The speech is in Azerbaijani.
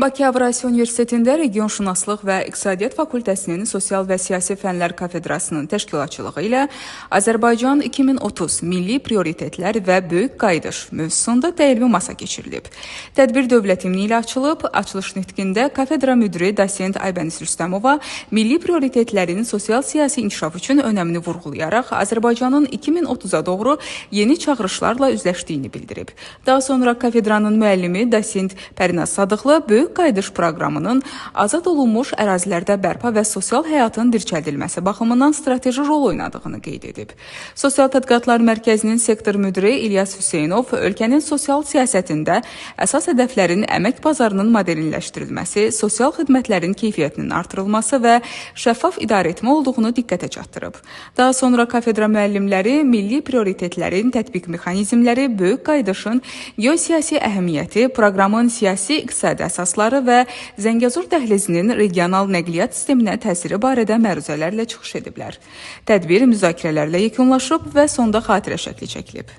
Bakı Avrasiya Universitetində Regionşünaslıq və İqtisadiyyat Fakültəsinin Sosial və Siyasi Fənlər Kafedrasının təşkilatçılığı ilə Azərbaycan 2030 Milli Prioritetlər və Böyük Qayıdış mövzusunda təyirmi masa keçirilib. Tədbir dövlət himni ilə açılıb. Açılış nitqində kafedra müdiri dosent Aybəniz Rüstəmova milli prioritetlərin sosial-siyasi inkişaf üçün önəmini vurğulayaraq Azərbaycanın 2030-a doğru yeni çağırışlarla üzləşdiyini bildirib. Daha sonra kafedranın müəllimi dosent Pərinaz Sadıqlı Böyük Qayıdış proqramının azad olunmuş ərazilərdə bərpa və sosial həyatın dirçəldilməsi baxımından strateji rol oynadığını qeyd edib. Sosial Tədqiqatlar Mərkəzinin sektor müdiri İlyas Hüseynov ölkənin sosial siyasətində əsas hədəflərin əmək bazarının modelinləşdirilməsi, sosial xidmətlərin keyfiyyətinin artırılması və şəffaf idarəetmə olduğunu diqqətə çatdırıb. Daha sonra kafedra müəllimləri milli prioritetlərin tətbiq mexanizmləri, Böyük Qayıdışın geosiyasi əhəmiyyəti, proqramın siyasi-iqtisadi əsasları və Zəngəzur dəhlizinin regional nəqliyyat sisteminə təsiri barədə məruzələrlə çıxış ediblər. Tədbir müzakirələrlə yekunlaşıb və sonda xatirə şəkli çəkilib.